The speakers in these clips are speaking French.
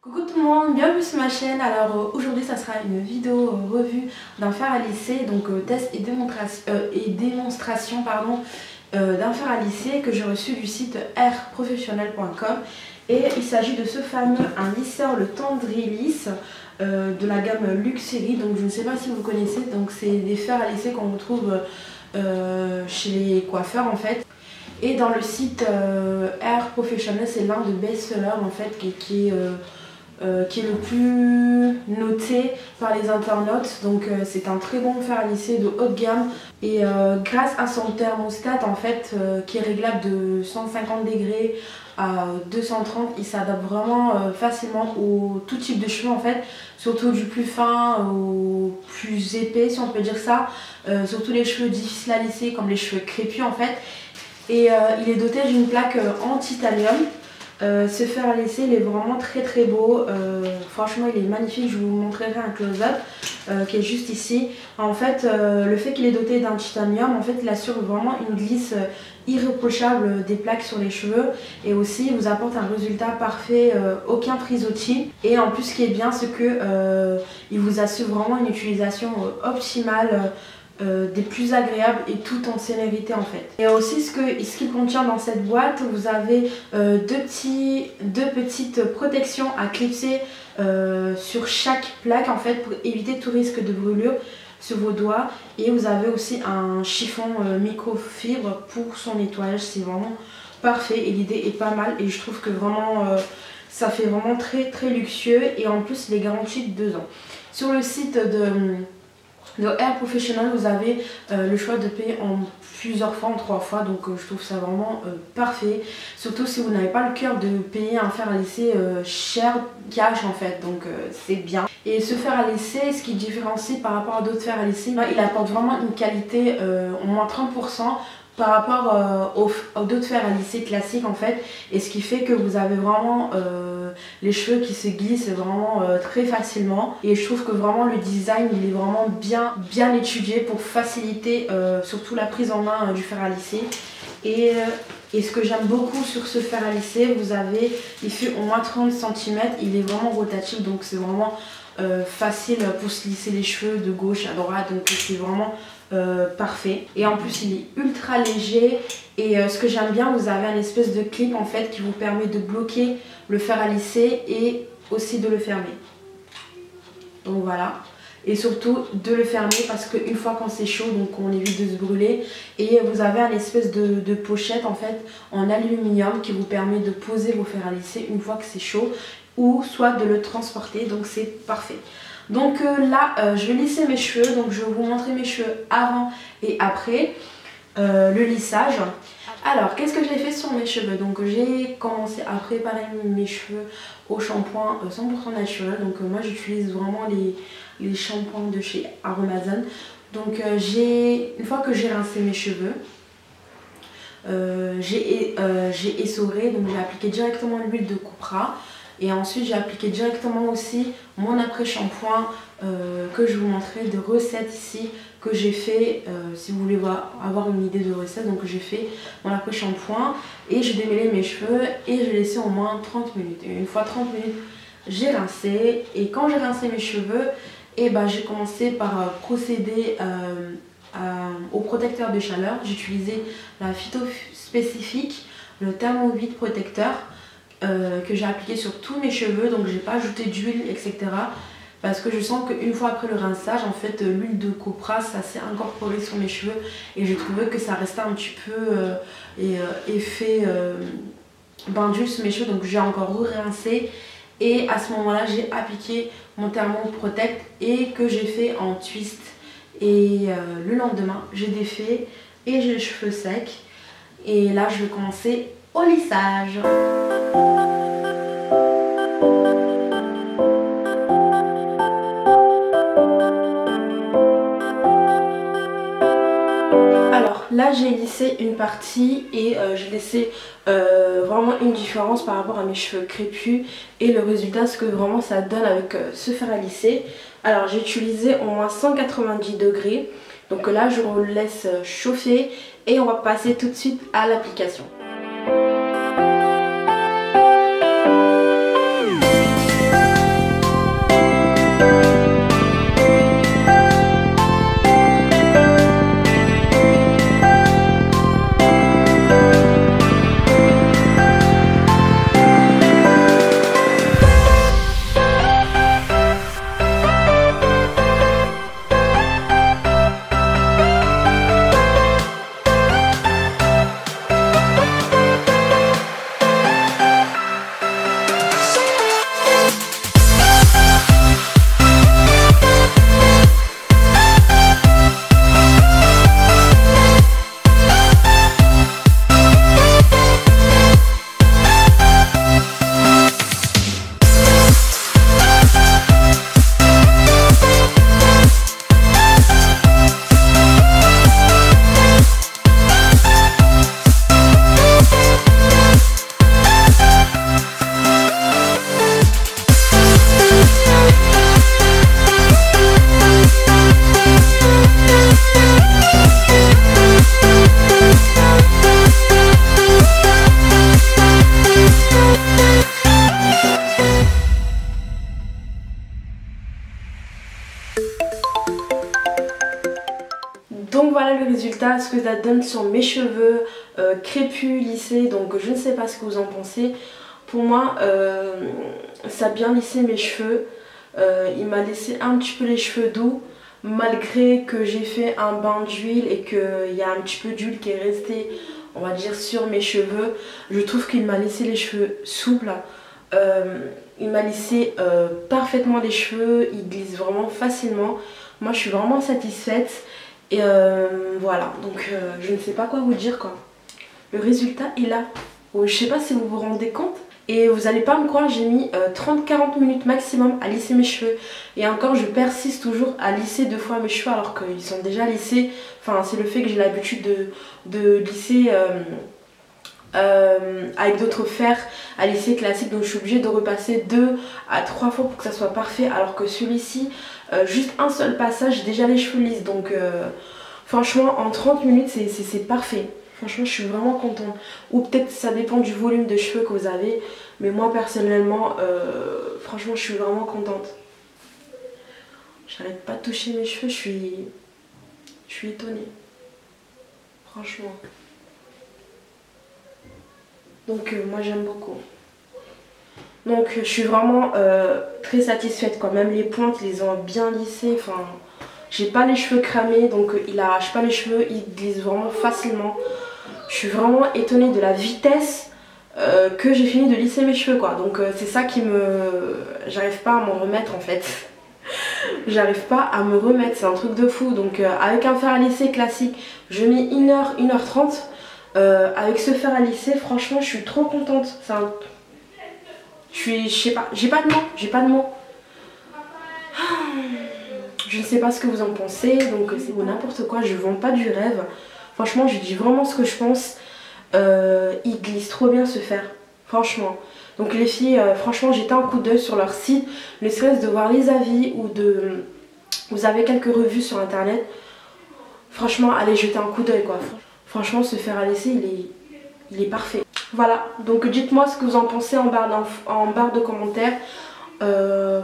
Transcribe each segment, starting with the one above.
Coucou tout le monde, bienvenue sur ma chaîne. Alors aujourd'hui ça sera une vidéo revue d'un fer à lisser, donc test et démonstration d'un fer à lisser que j'ai reçu du site airprofessionnel.com. Et il s'agit de ce fameux un lisseur, le Tendrilisse de la gamme Luxery. Donc je ne sais pas si vous connaissez, donc c'est des fers à lisser qu'on retrouve chez les coiffeurs en fait. Et dans le site Air Professionnel, c'est l'un des best-sellers en fait qui est le plus noté par les internautes. Donc c'est un très bon fer à lisser de haute gamme. Et grâce à son thermostat en fait qui est réglable de 150 degrés à 230, il s'adapte vraiment facilement au tout type de cheveux en fait, surtout du plus fin au plus épais si on peut dire ça, surtout les cheveux difficiles à lisser comme les cheveux crépus en fait. Et il est doté d'une plaque en titanium. Ce fer à lisser il est vraiment très beau, franchement il est magnifique. Je vous montrerai un close-up qui est juste ici. En fait le fait qu'il est doté d'un titanium, en fait il assure vraiment une glisse irréprochable des plaques sur les cheveux, et aussi il vous apporte un résultat parfait, aucun frisottis. Et en plus ce qui est bien c'est que il vous assure vraiment une utilisation optimale, des plus agréables et tout en sérénité en fait. Et aussi ce qu'il contient dans cette boîte, vous avez deux petites protections à clipser sur chaque plaque en fait pour éviter tout risque de brûlure sur vos doigts. Et vous avez aussi un chiffon microfibre pour son nettoyage. C'est vraiment parfait et l'idée est pas mal, et je trouve que vraiment ça fait vraiment très luxueux, et en plus il est garanti de 2 ans. Sur le site de Air Professionnel, vous avez le choix de payer en plusieurs fois, en 3 fois, donc je trouve ça vraiment parfait, surtout si vous n'avez pas le cœur de payer un fer à lisser cher cash en fait, donc c'est bien. Et ce fer à lisser, ce qui différencie par rapport à d'autres fers à lisser, il apporte vraiment une qualité au moins 30% par rapport aux d'autres fers à lisser classiques en fait, et ce qui fait que vous avez vraiment les cheveux qui se glissent vraiment très facilement. Et je trouve que vraiment le design il est vraiment bien étudié pour faciliter surtout la prise en main du fer à lisser. Et ce que j'aime beaucoup sur ce fer à lisser, il fait au moins 30 cm, il est vraiment rotatif, donc c'est vraiment facile pour se lisser les cheveux de gauche à droite, donc c'est vraiment parfait. Et en plus il est ultra léger, et ce que j'aime bien, vous avez un espèce de clip en fait qui vous permet de bloquer le fer à lisser et aussi de le fermer. Donc voilà, et surtout de le fermer parce qu'une fois quand c'est chaud, donc on évite de se brûler. Et vous avez un espèce de pochette en fait en aluminium qui vous permet de poser vos fers à lisser une fois que c'est chaud, ou soit de le transporter, donc c'est parfait. Donc là je vais lisser mes cheveux, donc je vais vous montrer mes cheveux avant et après le lissage. Alors qu'est-ce que j'ai fait sur mes cheveux? Donc j'ai commencé à préparer mes cheveux au shampoing 100% naturel. Donc moi j'utilise vraiment les shampoings de chez Aromazone. Donc une fois que j'ai rincé mes cheveux, j'ai essoré, donc j'ai appliqué directement l'huile de coupera. Et ensuite j'ai appliqué directement aussi mon après-shampoing que je vous montrerai de recette ici, que j'ai fait si vous voulez avoir une idée de recette. Donc j'ai fait mon après-shampoing et j'ai démêlé mes cheveux et j'ai laissé au moins 30 minutes. Et une fois 30 minutes j'ai rincé, et quand j'ai rincé mes cheveux, et j'ai commencé par procéder au protecteur de chaleur. J'ai utilisé la Phyto spécifique, le Thermovite protecteur, que j'ai appliqué sur tous mes cheveux, donc j'ai pas ajouté d'huile etc, parce que je sens qu'une fois après le rinçage en fait l'huile de copra ça s'est incorporé sur mes cheveux, et j'ai trouvé que ça restait un petit peu effet bain d'huile sur mes cheveux. Donc j'ai encore rincé, et à ce moment là j'ai appliqué mon Thermo Protect et que j'ai fait en twist. Et le lendemain j'ai défait et j'ai les cheveux secs, et là je vais commencer au lissage. Alors là j'ai lissé une partie, et j'ai laissé vraiment une différence par rapport à mes cheveux crépus, et le résultat ce que vraiment ça donne avec ce fer à lisser. Alors j'ai utilisé au moins 190 degrés, donc là je vous laisse chauffer et on va passer tout de suite à l'application. Donc voilà le résultat, ce que ça donne sur mes cheveux crépus, lissés. Donc je ne sais pas ce que vous en pensez. Pour moi, ça a bien lissé mes cheveux. Il m'a laissé un petit peu les cheveux doux. Malgré que j'ai fait un bain d'huile et qu'il y a un petit peu d'huile qui est restée, on va dire, sur mes cheveux. Je trouve qu'il m'a laissé les cheveux souples. Il m'a lissé parfaitement les cheveux. Il glisse vraiment facilement. Moi je suis vraiment satisfaite. Et voilà, donc je ne sais pas quoi vous dire quoi. Le résultat est là. Je sais pas si vous vous rendez compte. Et vous allez pas me croire, j'ai mis 30-40 minutes maximum à lisser mes cheveux. Et encore, je persiste toujours à lisser 2 fois mes cheveux alors qu'ils sont déjà lissés. Enfin, c'est le fait que j'ai l'habitude de lisser avec d'autres fers à lisser classique. Donc je suis obligée de repasser 2 à 3 fois pour que ça soit parfait. Alors que celui-ci, juste un seul passage, j'ai déjà les cheveux lisses. Donc franchement, en 30 minutes, c'est parfait. Franchement, je suis vraiment contente. Ou peut-être ça dépend du volume de cheveux que vous avez. Mais moi, personnellement, franchement, je suis vraiment contente. J'arrête pas de toucher mes cheveux, je suis étonnée. Franchement. Donc, moi, j'aime beaucoup. Donc, je suis vraiment très satisfaite quoi. Même les pointes, ils les ont bien lissées. Enfin, j'ai pas les cheveux cramés, donc il arrache pas les cheveux, il glisse vraiment facilement. Je suis vraiment étonnée de la vitesse que j'ai fini de lisser mes cheveux quoi. Donc c'est ça qui me... J'arrive pas à m'en remettre en fait. J'arrive pas à me remettre, c'est un truc de fou. Donc avec un fer à lisser classique, je mets 1h, 1h30. Avec ce fer à lisser, franchement je suis trop contente. Je sais pas, j'ai pas de mots. Je ne sais pas ce que vous en pensez, donc c'est n'importe quoi, je vends pas du rêve. Franchement, je dis vraiment ce que je pense. Il glisse trop bien ce fer, franchement. Donc les filles, franchement, jetez un coup d'œil sur leur site, ne serait-ce de voir les avis ou de... Vous avez quelques revues sur internet. Franchement, allez jeter un coup d'œil quoi. Franchement, ce fer à lisser, il est parfait. Voilà, donc dites-moi ce que vous en pensez en barre de commentaires.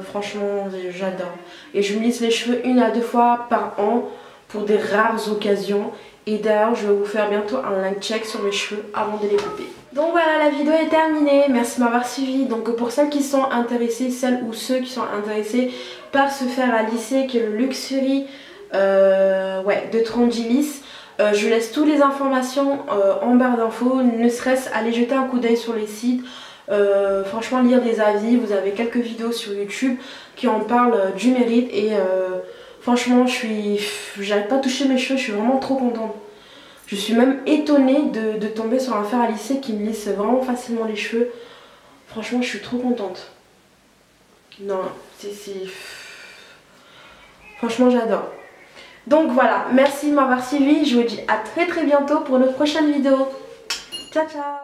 Franchement, j'adore. Et je me lisse les cheveux 1 à 2 fois par an pour des rares occasions. Et d'ailleurs, je vais vous faire bientôt un light check sur mes cheveux avant de les couper. Donc voilà, la vidéo est terminée. Merci de m'avoir suivi. Donc pour celles qui sont intéressées, celles ou ceux qui sont intéressés par ce fer à lisser qui est le Luxury de Trangilis, je laisse toutes les informations en barre d'infos. Ne serait-ce aller jeter un coup d'œil sur les sites. Franchement, lire des avis. Vous avez quelques vidéos sur YouTube qui en parlent du mérite. Et franchement, j'arrête pas de toucher mes cheveux, je suis vraiment trop contente. Je suis même étonnée de tomber sur un fer à lisser qui me lisse vraiment facilement les cheveux. Franchement, je suis trop contente. Non, franchement, j'adore. Donc voilà, merci de m'avoir suivi. Je vous dis à très bientôt pour notre prochaine vidéo. Ciao, ciao!